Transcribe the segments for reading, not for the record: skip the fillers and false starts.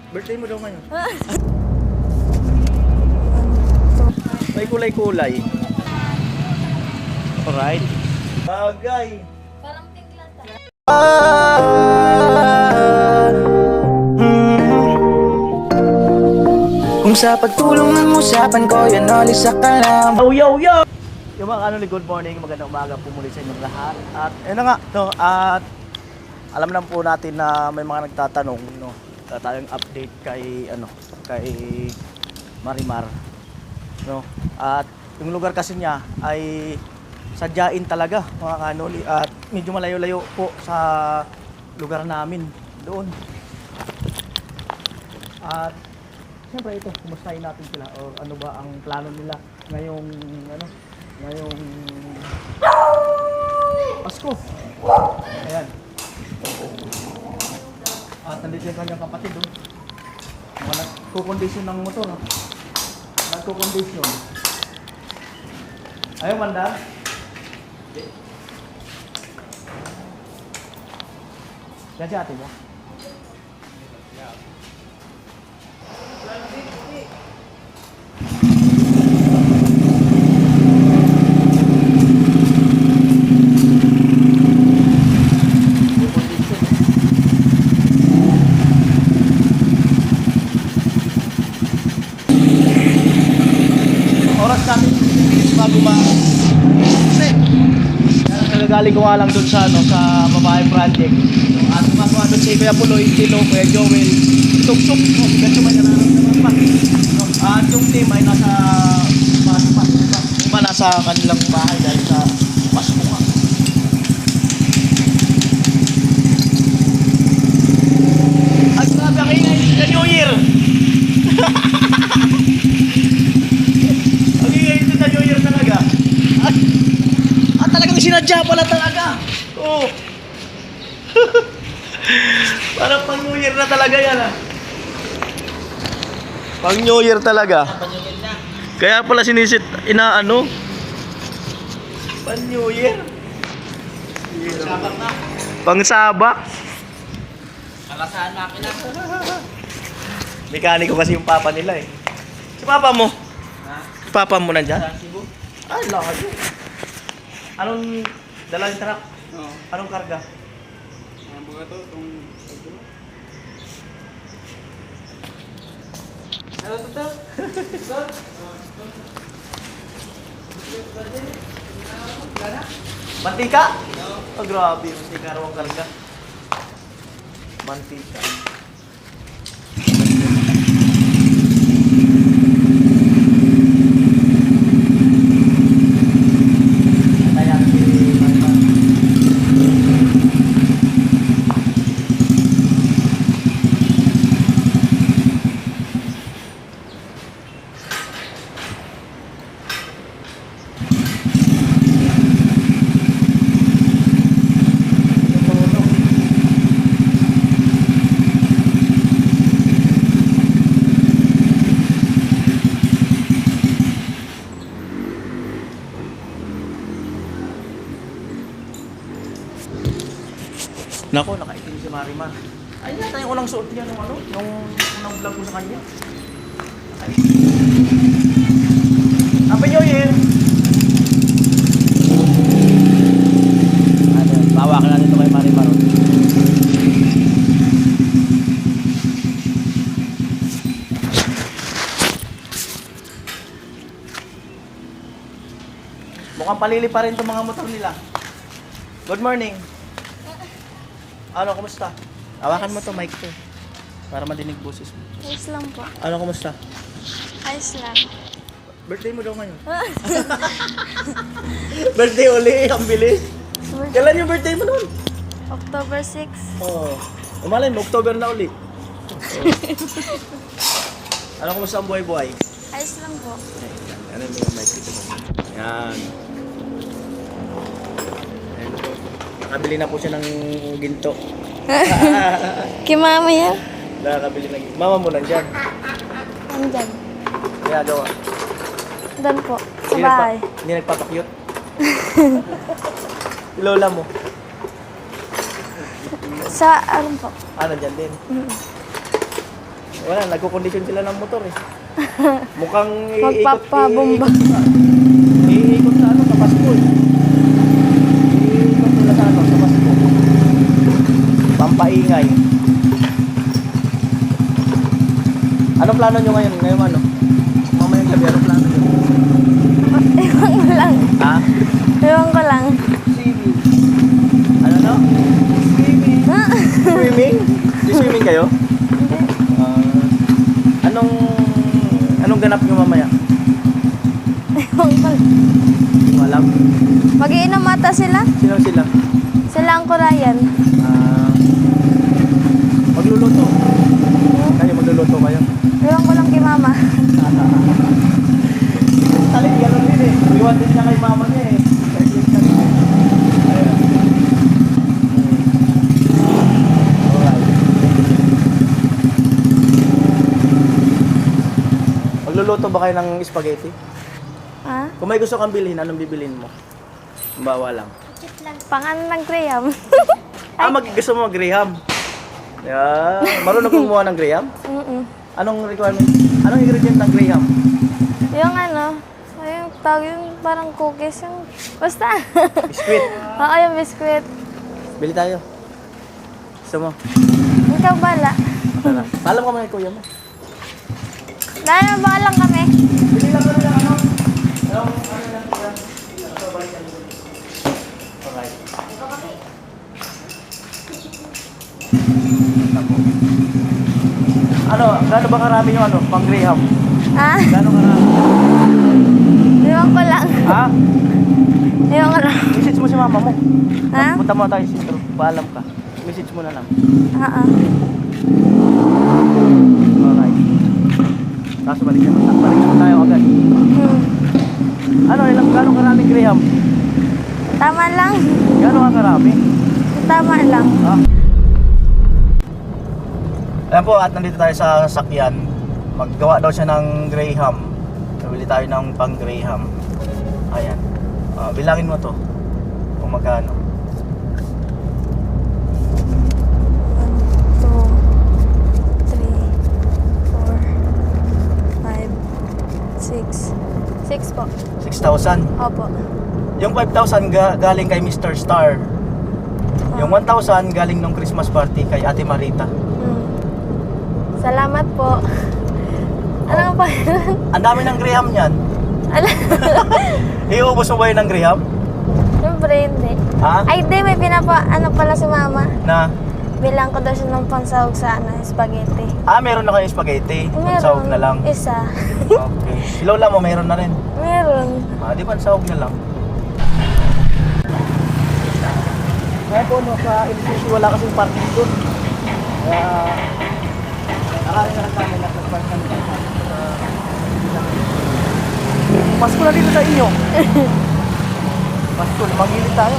Birthday mo daw ngayon. May kulay-kulay. Alright. Bagay. Parang pinglata. Kung sa pagtulong ng usapan ko, yan alis sa kalam. Yo! Yung mga kanoli, good morning, magandang umaga po muli sa inyong lahat. At na nga, no, at alam na po natin na may mga nagtatanong, no, tayong update kay Marimar, no. At yung lugar kasi niya ay sadyain talaga, mga kanoli, at medyo malayo-layo po sa lugar namin doon. At siyempre ito, kumustahin natin sila o ano ba ang plano nila ngayong Pasko. Ayan. At nandito yung kanyang kapatid doon. Nagko-condition ng motor. Nagko-condition. Ayaw, Wanda? Yan si ate mo? Oras natin bago nagagaling ko nga lang doon sa sa babae project. So, at mga doon si Kuya Puloy, Tilo, Kuya Joel, Tugsok, kasi may nararamdaman pa. No? At yung team ay nasa iba nasa kanilang bahay dahil sa Pasko nga. At grabe ang ingay sa New Year! Ang ingay ito sa New Year talaga. At talagang sinadya pala talaga. Oo. Parang pang New Year na talaga yan ah. Pang New Year talaga. Kaya pala sinisit inaano. Pang New Year. Sabak na. Pang sabak. Alasahan makina. Mekaniko kasi yung papa nila eh. Si papa mo? Ha? Si papa mo nandyan? Ay, layo. Anong dala yung truck? Oo. Anong karga? Ang baga to, itong... Ano to? Mantika? Oh, grabe. Mantika raw ang karga. Mantika. Nako, nakaitim si Marimar. Ayun yata yung unang suot niya nung nung unang vlog ko sa kanya. Happy New Year! Ano, bawa ka na dito kay Marimar. Mukhang palili pa rin itong mga motor nila. Good morning! Ano, kumusta? Hawakan mo to mic to. Para madinig boses mo. Ayos lang po. Ano, kumusta? Ayos lang. Birthday mo daw ngayon. Birthday uli, ang bilis. Kailan yung birthday mo noon? October 6. Oo. Umalay mo, October na uli. Ano, kumusta ang buhay-buhay? Ayos lang po. Ano yung mic dito? Yan. Nakabili na po siya ng ginto. Kay mama yan? Nakabili na ginto. Mama mo nandyan. Andyan. Kaya gawa. Dan po. Sa bahay. Hindi nagpapakyut. Lola mo. Sa ano po? Ah, nandyan din. Wala, nagko-condition sila ng motor eh. Mukhang iikot. Magpapabomba. Iikot sa ano, sa Pasko eh. Iikot nila sa ano, sa Pasko. Pampaingay. Anong plano nyo ngayon? Ngayon ano? Mamayang gabi, anong plano nyo? Ewan ko lang. Ha? Ewan ko lang. Swimming. Ano no? Swimming. Swimming? Swimming kayo? Anong ganap nyo mamaya? Ewan ko lang. Hindi mo alam? Mag-iinom mata sila? Sino sila? Sila ang Korean. Magluluto. Kayo magluluto kayo? Ewan ko lang kay mama. Talik, gano'n din eh. Iwan din niya kay mama niya eh. Ayun. Alright. Magluluto ba kayo ng spaghetti? Ha? Kung may gusto kang bilhin, anong bibilhin mo? Bawa lang. Pangan ng Graham. Gusto mo Graham? Yeah. Marunong kang gumawa ng Graham? Anong requirement? Anong ingredient ng Graham? Yung ano, yung tawag yung parang cookies, yung basta. Biscuit. Oo, yung biskuit. Bili tayo. Gusto mo? Ikaw bala. Tara. Paalam ka mga kuya mo. Lalo ba lang kami? Bili lang kami ng ano? Yung ano lang kuya. Ito, balikan mo. Alright. Ano, gaano ba karami yung ano, pang Graham? Ha? Gaano karami? Ewan ko lang. Ha? Ewan ko lang. Message mo si mama mo. Ha? Punta mo tayo sa sentro. Paalam ka. Message mo na lang. Oo. Alright. Tapos balikan tayo agad. Ano, gaano karaming Graham? Tama lang. Gaano ka karami? Tama lang. Ha? Ayan po, at nandito tayo sa sasakyan. Maggawa daw siya ng Graham. Nabili tayo ng pang Graham. Ayan. Bilangin mo to. Kung magkano. 1, 2, 3, 4, 5, 6. 6 po. 6,000. Opo. Yung 5,000 galing kay Mr. Star. Yung 1,000 galing nung Christmas party kay Ate Marita. Salamat po. Ano nga pa yun? Ang dami ng Graham niyan. Iubos mo ba yun ng Graham? Siyempre hindi. Ha? Ay, di. May ano pala si mama. Na? Bilang ko daw siya ng pansahog sa spaghetti. Meron na kayo spaghetti. Meron. Pansahog na lang. Isa. Okay. Si Lola mo, meron na rin. Meron. Di pansahog na lang. Ngayon po, no, sa LCC wala kasing parking doon. Kaya, nakari na lang kami nasa-park kami. Pasko na dito sa inyo. Pasko, maghilit tayo.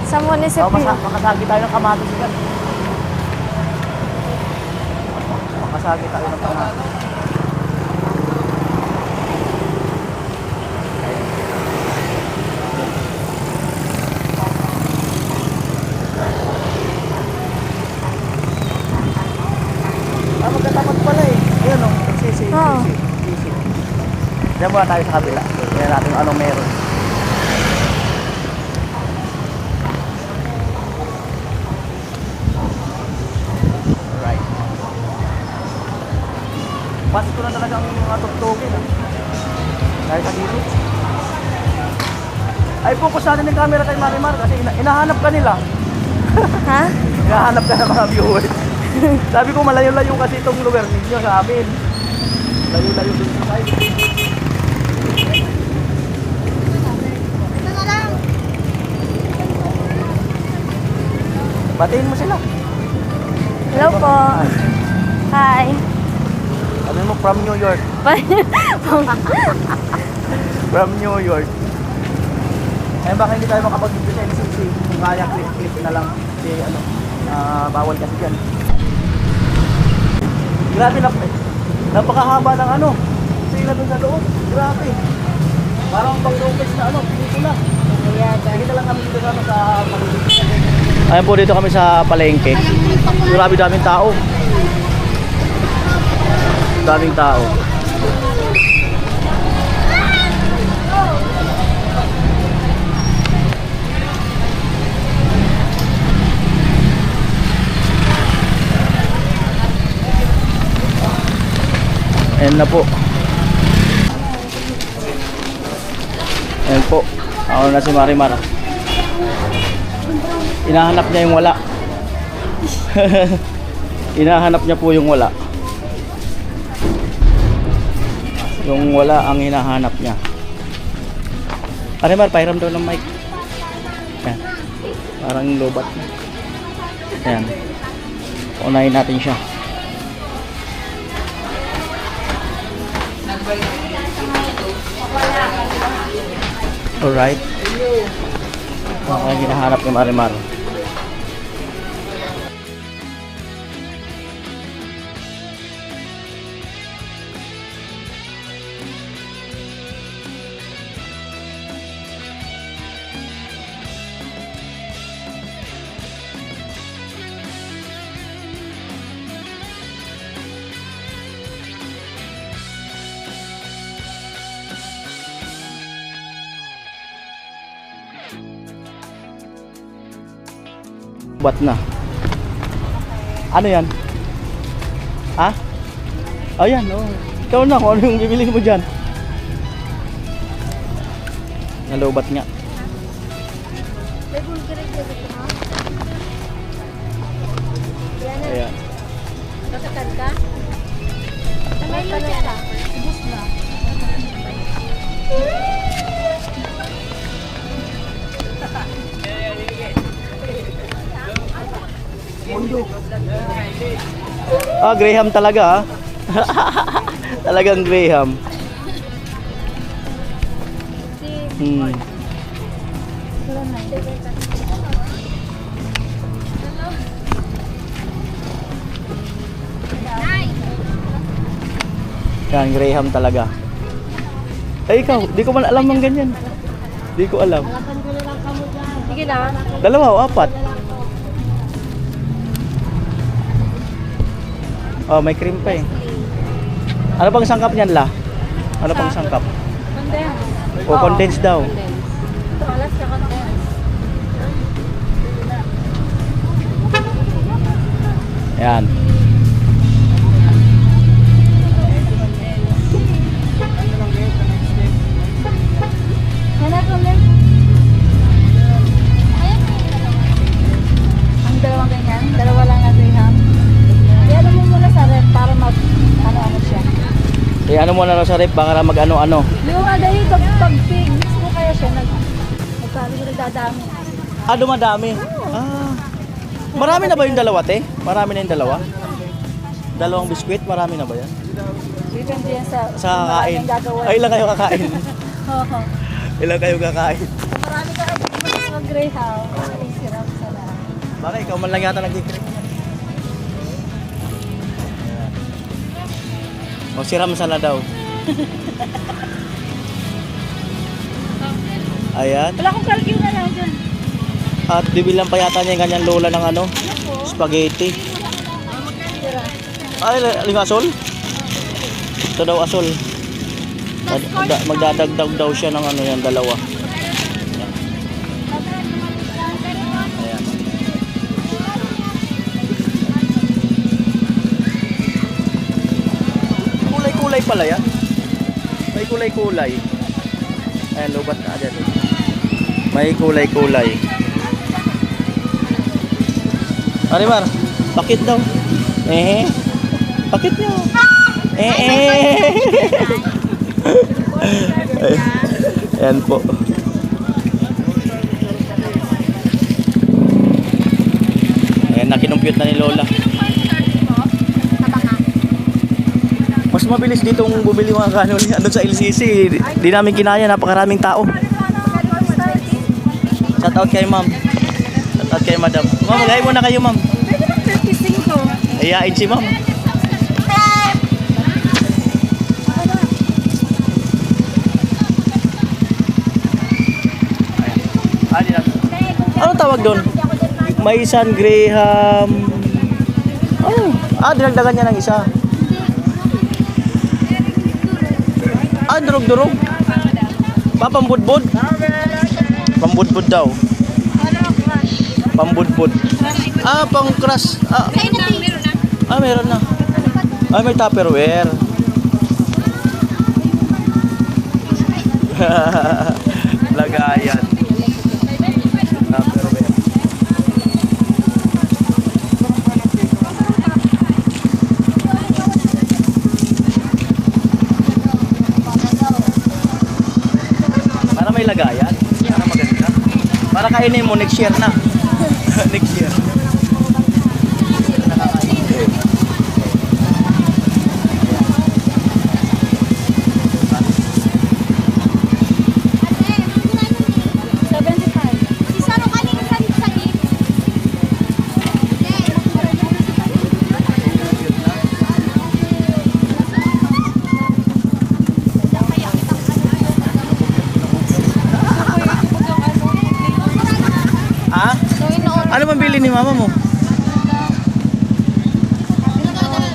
Sa munisipyo. Makasagi tayo ng kamatis yan. Makasagi tayo ng kamatis. Magkatapat pala eh. Ayan o, sisi. Oo. Diyan muna tayo sa kabila. Tingnan natin kung anong meron. Alright. Pasko na talaga ang mga tuktukin. Dahil sa gilid. Ay, focus natin yung camera kay Marimar kasi inahanap ka nila. Ha? Hinahanap ka ng mga viewers. Sabi ko malayo-layo kasi itong lugar ninyo sa amin. Layo-layo dun sa side. Batiin mo sila. Hello po. Hi. Sabi mo from New York. From New York. Eh baka hindi tayo makapag-video sa LCC. Kung kaya clip na lang. Kasi ano, bawal kasi dyan. Grabe na, napakahaba ng ano. Sila dun sa loob. Grabe. Parang pang-ropex na ano, pelikula. Sige na lang kami dito sa palengke. Ayan po, dito kami sa palengke. Grabe daming tao. Daming tao. Ayan na po. Ayan po. Ako na si Marimar. Hinahanap niya yung wala. Hinahanap niya po yung wala. Yung wala ang hinahanap niya. Marimar, pahiram daw ng mic. Ayan. Parang lobat. Ayan. Unahin natin siya. Alright. Okay, hinahanap ni Marimar. Ba't na? Ano yan? Ha? Oh yan, oh. Ikaw na kung ano yung bibili mo dyan. Nalobat nga. Ayan. Nakakal ka? May lucha na. Ubus na. Ah, Graham talaga, ah. Talagang Graham. Hmm. Yan, Graham talaga. Eh, ikaw, di ko man alam ng ganyan. Di ko alam. Sige na. Dalawa o apat? Oh, may cream pa eh. Ano bang sangkap niyan, La? Ano bang sangkap? Condensed. O, condensed daw. Ito, alas ka condensed. Ayan. Ano condensed? Ang dalawang ganyan? Dalawa lang na Graham. Ano mo muna sa rep para mag ano siya. Eh, ano mo na sa rep, baka na mag-ano-ano. Yung ano yung pag-pig, mix mo kaya siya nagkano yung nagdadami. Ah, dumadami. Ah. Marami na ba yung dalawa, te? Marami na yung dalawa? Dalawang biskwit, marami na ba yan? Depende yan sa Kakain. maraming gagawin. Ay, ilan kayo kakain? Oo. Ilan kayo kakain? Marami ka rin mag Greyhound. Ay, sirap sa lahat. Baka ikaw man lang yata nag-drink. O, siram sana daw. Ayan. Wala akong kalkyo na lang dyan. At bibilang pa yata niya yung kanyang lola ng ano? Spaghetti. Ay, yung asol? Ito daw asol. Magdadagdag daw siya ng ano yan, dalawa. Ayan. Kulay-kulay pala yan. May kulay-kulay. Ayan, lubat na dyan. May kulay-kulay. Marimar, bakit daw? Bakit nyo? Ayan po. Ayan, nakinumpute na ni Lola. Mas mabilis ditong bumili mga kanuli. Andun sa LCC, di namin kinaya, napakaraming tao. Shout out kay ma'am. Shout out kay madam. Ma'am, mag-hi muna kayo, ma'am. Pwede lang 35. Ayain si ma'am. Ano tawag doon? Maisan, Graham. Oh, dinagdagan niya ng isa. Ah, durog-durog. Pambudbud. Pambudbud daw. Pambudbud. Ah, pang crush. Ah, meron na. Ah, may Tupperware. Lagayan. Tupperware. Para may lagayan. Para maganda. Para kainin mo next year na. Next year. Ha? Ano bang bili ni mama mo?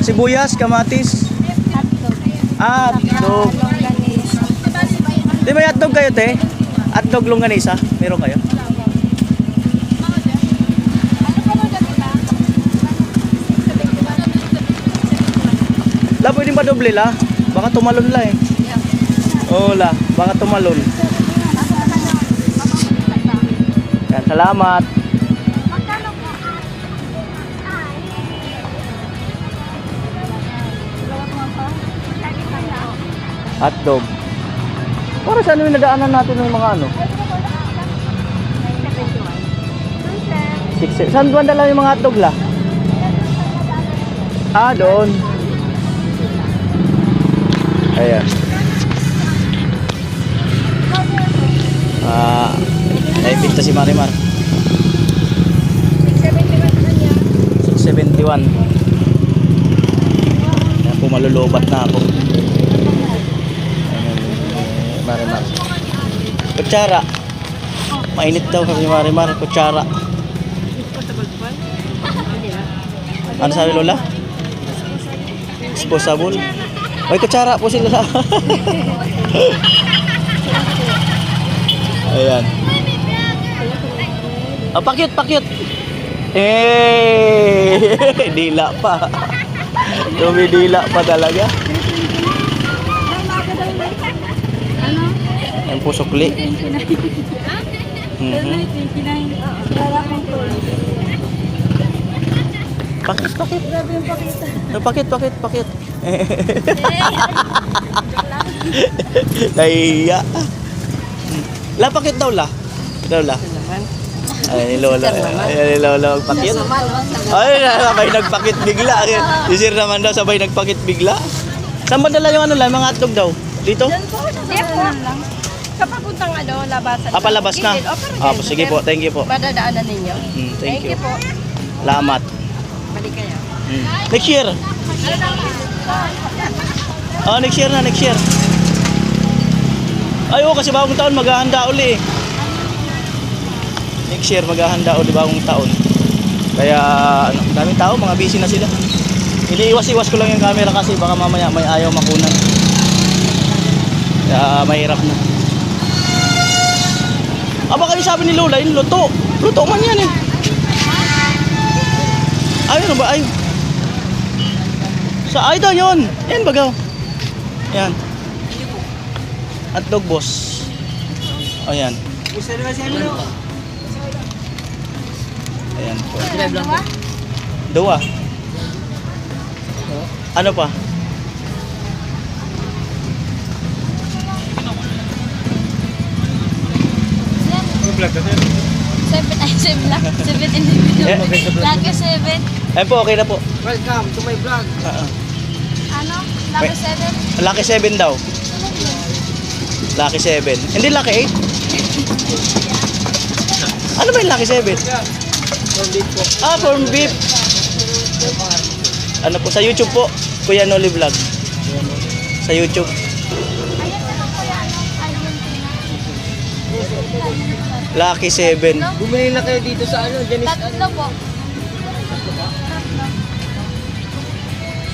Sibuyas, kamatis. Hotdog. Di may hotdog kayo, te? Hotdog longganisa. Meron kayo? La, pwedeng ba doble la? Baka tumalon la eh. Oo la, baka tumalon. Yan, salamat. Hotdog. Para saan yung nadaanan natin ng mga ano? 6. Saan ba dala yung mga hotdog la? Ah, doon. Ayan. Ay, pinta si Marimar. 671. Ayan po, malulubat na ako. Marimar. Kutsara. Mainit daw kami Marimar. Kutsara. Ano sabi Lola? Disposable. May kutsara po sila. Ayan. Oh, pakit. Dila pa. Dumidila pa talaga. Yan po sukli. Pakit. Naiya. La, pakit daw la. Ay, ni Lola magpakit. Ay, sabay nagpakit bigla. Si Sir naman daw sabay nagpakit bigla. Saan ba dala yung ano lang, mga hotdog daw? Dito? Kapapuntang labasan. Ah, palabas na. Ah, po, sige po, thank you po. Madadaanan ninyo. Thank you. po. Salamat. Balik kayo. Next year. Oh, next year. Ay, oh, kasi bagong taon maghahanda uli eh. Next year maghahanda uli bagong taon. Kaya ano, daming tao, mga busy na sila. Iniiwas-iwas ko lang yung camera kasi baka mamaya may ayaw makunan. Kaya mahirap na. Baka yung sabi ni Lola, yung luto. Luto man yan eh. Ayun ba? Ay. Ay daw yun. Yan bagaw. Yan. Hotdog boss. O yan. Ayan po. Dua. Ano pa? Seven individual. Lucky 7. Ayan po, okay na po. Welcome to my vlog. Ano? Lucky 7? Lucky 7 daw. Lucky 7. Hindi Lucky 8? Ano ba yung Lucky 7? Ah, corn beef. Ano po, sa YouTube po. Kuya Noli Vlog. Sa YouTube. Lucky 7. Bumili na kayo dito sa ano, Janice. Tatlo po.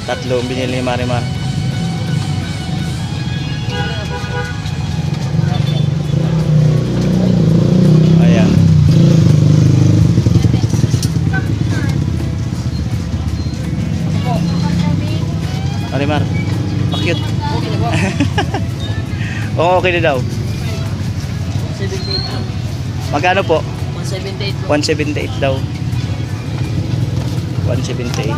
Tatlo binili ni Marimar. Marimar, pa-cute. Oo, okay na daw. 78. Magkano po? 178 po. 178 daw. 178.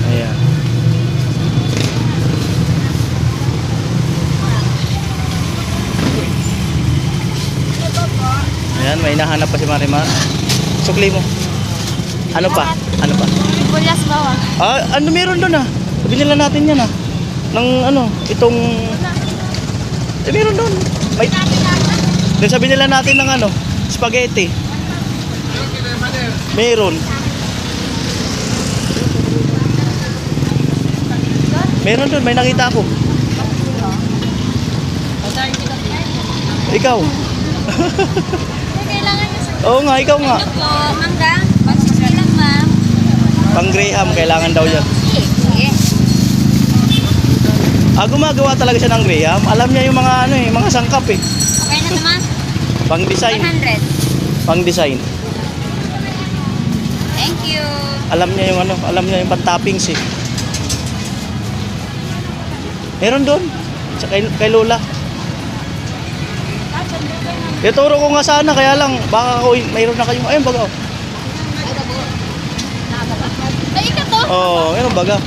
Ayan. Ayan, may hinahanap pa si Marimar. Sukli mo. Ano pa? Ano pa? Sibuyas bawang. Ano meron doon ah? Binila natin yan ah. Ng ano, itong... meron doon. May... Doon sa binila natin ng ano, spaghetti. Meron. Meron doon, may nakita ako. Ikaw. Kailangan niyo sa Oo nga, ikaw nga. po, mangga. 160 lang, ma'am. Pang Graham, kailangan daw yan. Sige. Gumagawa talaga siya ng Graham. Alam niya yung mga ano eh, mga sangkap eh. Okay na naman. Pang design. 100. Pang design. Thank you. Alam niya yung ano, alam niya yung pan-toppings eh. Meron doon. Sa kay Lola. Ituro ko nga sana, kaya lang, baka mayroon na kayong, ayun baga. Ay, ika to. Oo, ayun baga.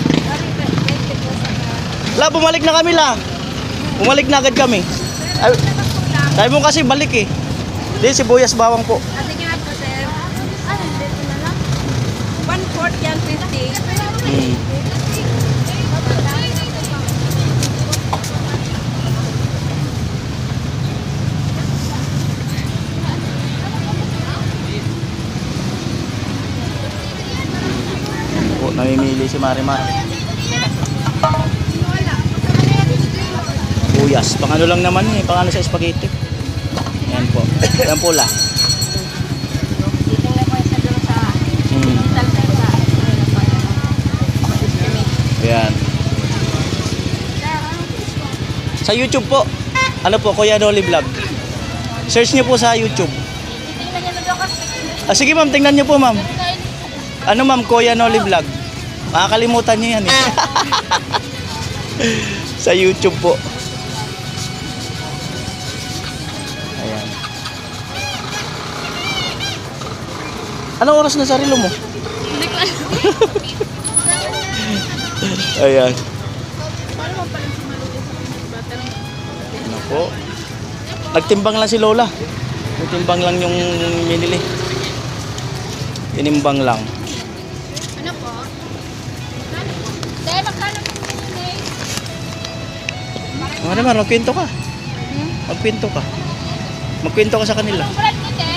La, bumalik na kami la. Bumalik na agad kami. Ay, tayo mo kasi balik eh. Di, sibuyas bawang po. Sige nga po, sir. Ano, dito na lang? 1/4 yan, 50. Hmm. Po, namimili si Marimar. Buyas. Pang ano lang naman eh. Pang ano sa spaghetti. Yan po. Yan po la. Dito na po sa dulo sa talpesa. Ayan. Sa YouTube po. Ano po, Kuya Dolly Vlog. Search niyo po sa YouTube. Tingnan niyo na doon kasi. Sige ma'am, tingnan niyo po ma'am. Ano ma'am, Kuya Dolly Vlog. Makakalimutan niyo yan eh. Sa YouTube po. Ayan. Anong oras na sa relo mo? Hindi ko alam. Ayan. Ano po? Nagtimbang lang si Lola. Nagtimbang lang yung binili. Tinimbang lang. Ano po? Dahil magkano po yun eh? Ano naman, magkwento ka. Magkwento ka. Magkwento ka sa kanila. Brad ko, te.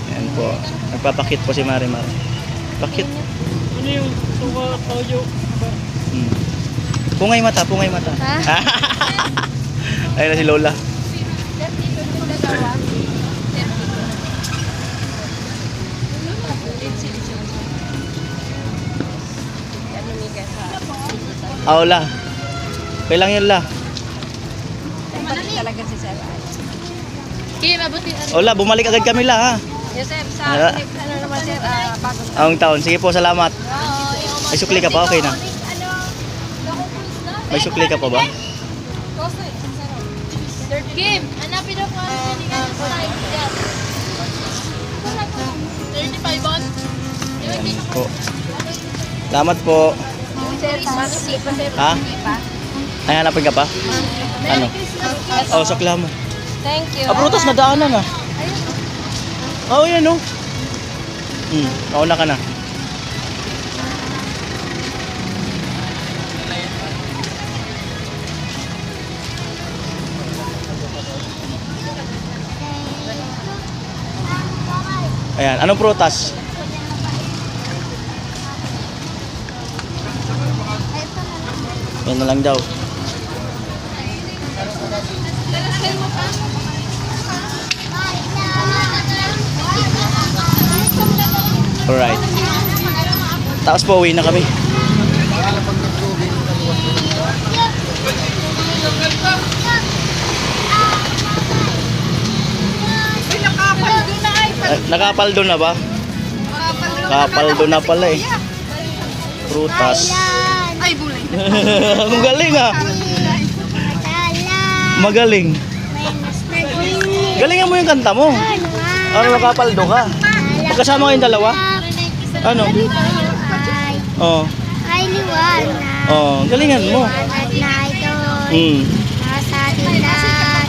Ayan po. Nagpapakit po si Marimar. Pakit. Ano yung suka toyo? Pungay mata, pungay mata. Ha? Ayun na si Lola. 32 yung dalawa. 32. La. Kailang yun la. Malaki talaga si Sir. Kaya mabuti. La, bumalik agad kami la ha. Yes, sir. Sa Ah. ano naman, sir, bagong Ang taon. Sige po, salamat. May sukli ka pa? Okay na. May sukli ka pa ba? Third game. Hanapin ako ang sinigang sa side dyan. 35 on. Po. Salamat po. Sir, Ha? Ay, hanapin ka pa? Ano? Oh, sakla mo. Thank you. Prutas na daanan ah. Oh, yan oh. Nauna ka na. Ayan, anong prutas? Yan na lang daw. Alright. Tapos po, uwi na kami. Nakapaldo na ba? Nakapaldo na pala eh. Prutas. Ay, bulay. Ang galing ah. Magaling. Galingan mo yung kanta mo. Ano, nakapaldo ka? Magkasama kayong dalawa? Ano? Oh. Ay, liwanag. Oh, galingan mo. Liwanag na ito. Nasa tindahan.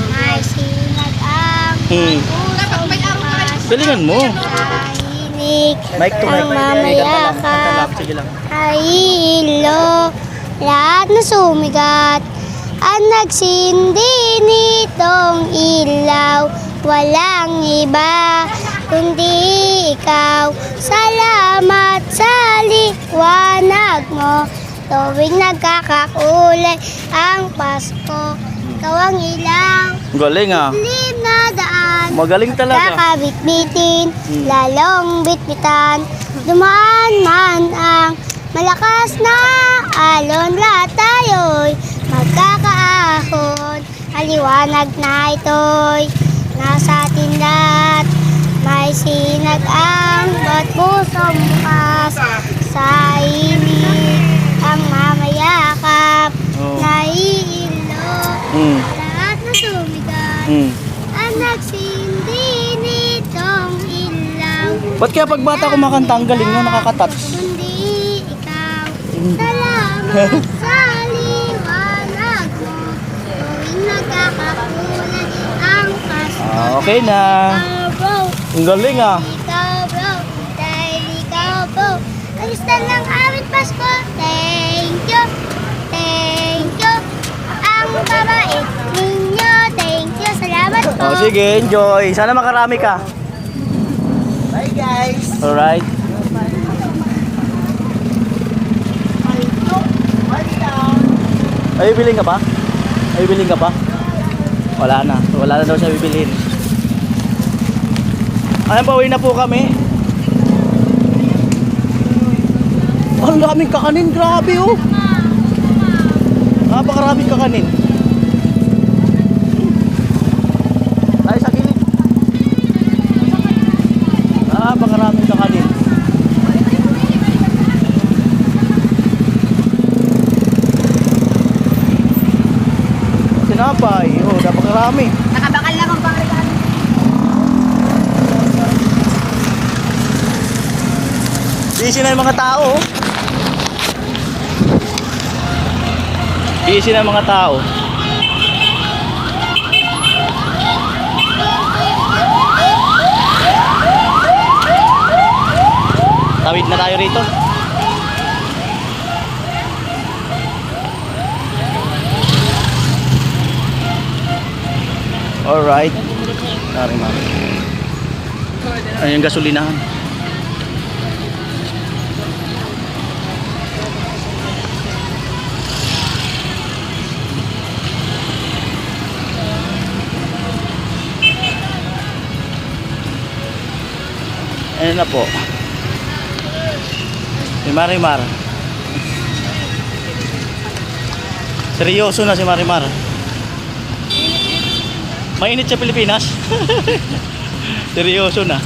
May sinag ang pusong bukas. Galingan mo. Tahimik Mic to mic. ang mamayakap. Kanta lang. Sige lang. Ay, ilo. Lahat na sumigat. Ang nagsindi nitong ilaw. Walang iba kundi ikaw. Salamat sa liwanag mo. Tuwing nagkakakulay ang Pasko. Ikaw ang ilaw. Galing ah. Lim na daan. Magaling talaga. Kakabit-bitin, lalong bitbitan. Dumaan man ang malakas na alon. Lahat tayo'y magkakaahon. Aliwanag na ito'y nasa tindahan. May sinag ang bawat pusong bukas. Sa init ang mamayakap. Oh. Naiilo. Lahat na sumigat. Ang nagsindi nitong ilaw. Ba't kaya pag bata kumakanta, ang galing mo, nakakatats? Kundi ikaw. Salamat sa liwanag mo. Tuwing nagkakakulay ang Pasko. Okay na. Ikaw, bro. Ang galing ah. Ikaw, bro. Dahil ikaw, bro. Kamusta ng aming Pasko? Thank you. Thank you. Ang babait ninyo. Thank you. Salamat po. Oh, sige, enjoy. Sana makarami ka. Bye guys. Alright. Ay, bibiling ka pa? Ay, bibiling ka pa? Wala na. Wala na daw siya bibilhin. Ayan, pauwi na po kami. Ang daming kakanin. Grabe oh. Napakaraming kakanin. Tayo sa gilid. Napakaraming kakanin. Sinapay. Oh, napakarami. Nakabakal lang ang pangregalo. Busy na yung mga tao. oh. Busy na yung mga tao. Tawid na tayo rito. Alright. Sorry, ma'am. Ayun yung gasolinahan. Ayun na po. Si Marimar. Seryoso na si Marimar. Mainit sa Pilipinas. Seryoso na.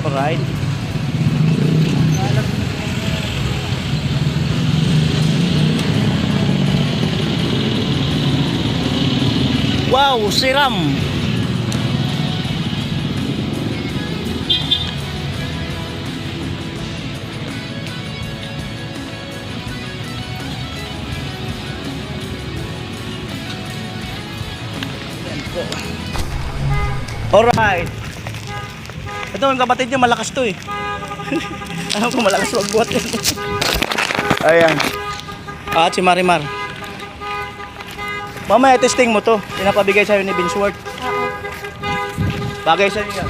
Alright. Wow, siram. Alright. Ito ang kapatid niya, malakas to eh. Alam ko malakas wag-buhat yan. Ayan. At si Marimar. Mamaya testing mo to. Pinapabigay sa'yo ni Binsworth. Bagay sa'yo yan.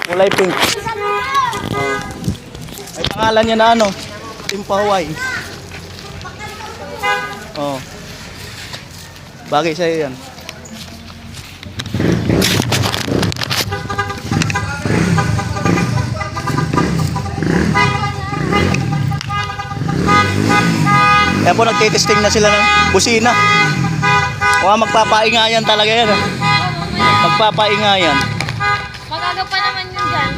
Kulay pink. Oh. May pangalan niya na ano. Timpahuay. Oh. Bagay sa'yo yan. Kaya po nagtitesting na sila ng busina. Mga magpapaingayan talaga yan. Ah. Magpapaingayan. Magaga pa naman yun dyan.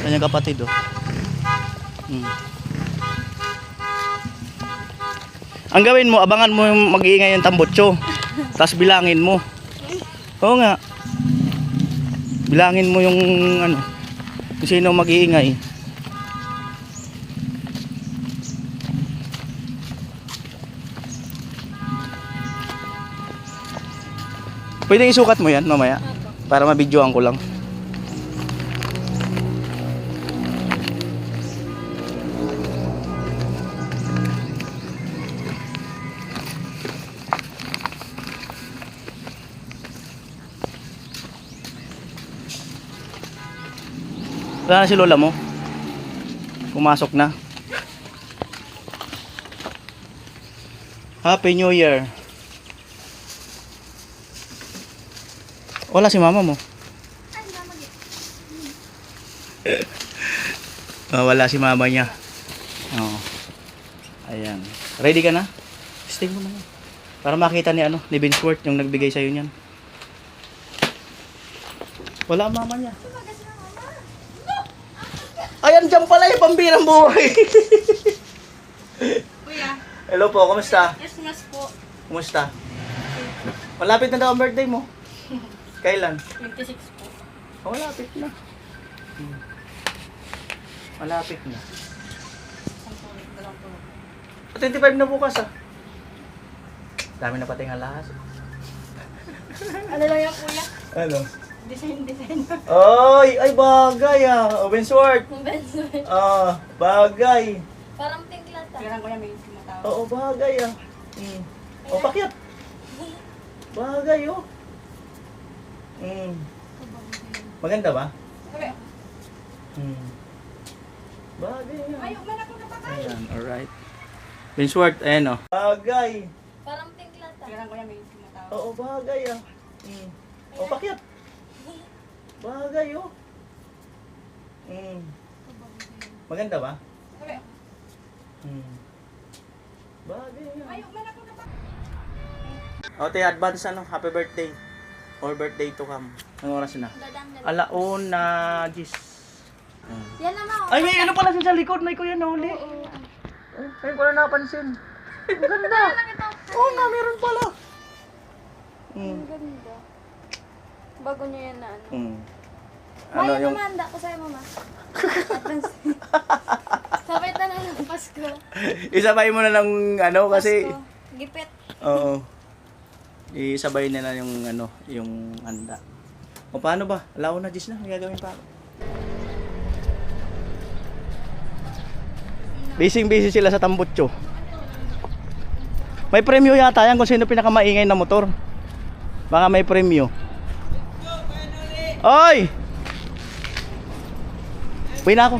Kanyang kapatid oh. Ang gawin mo, abangan mo yung mag-iingay yung tambutso. Tapos bilangin mo. Oo nga. Bilangin mo yung ano, kung sino mag-iingay. Pwedeng isukat mo yan mamaya para mabidyoan ko lang. Wala na si lola mo? Pumasok na. Happy New Year. Wala si mama mo. Wala si mama niya. Oo. Ayan. Ready ka na? Sting mo na yan. Para makita ni ni Vinsworth yung nagbigay sa'yo niyan. Wala ang mama niya. Ayan, dyan pala yung pambirang buhay. Kuya, Hello po, kumusta? Christmas po. Kumusta? Malapit na daw ang birthday mo. Kailan? 26 po. Oh, malapit na. Malapit na. 25 na bukas ah. Dami na pating alahas. Ano lang yan, kuya? Ano? Design. Ay bagay ah. Vinsworth. Benzoy. Bagay. Parang pink lata. Kailan kuya may tumatawag. Oo, bagay ah. O, pakyat. Bagay oh. Maganda ba? Okay. Bagay ah. Ayok man ako napatay. Ayan, alright. Vinsworth, ayan oh. Bagay. Parang pink lata. Kailan kuya may tumatawag. Oo, bagay ah. O, pakyat. Bagay oh. Maganda ba? Okay. Bagay ah. Ayok man ako napatay. O, te, advance happy birthday. Or birthday to come. Anong oras na? Dadang na. Alauna, Gis. Yan naman. Ay, may ano pala siya sa likod. May kuya na uli. Ngayon ko na napansin. Ang ganda. Oo nga, meron pala. Ang ganda. Bago niya yan na ano. Ano Maya, yung... mamanda ko sa'yo, mama. Sabay na ng Pasko. Isabay mo na ng ano kasi... Pasko. Gipit. Oo. Isabay na na yung ano, yung handa. O paano ba? Alauna, Gis na. May gagawin pa ako. Busy sila sa tambutso. May premyo yata yan kung sino pinakamaingay na motor. Baka may premyo. Oy! Uwi na ako.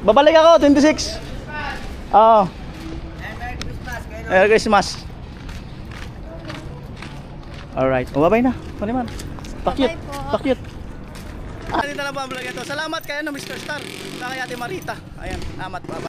Babalik ako, 26. Oo. Merry Christmas. Alright. O, bye-bye na. Paniman. Pakyut. Bye-bye po. Pakyut. Dito na po ang vlog ito. Salamat kayo Mr. Star. Sa kay Ate Marita. Ayan. Salamat. Bye-bye.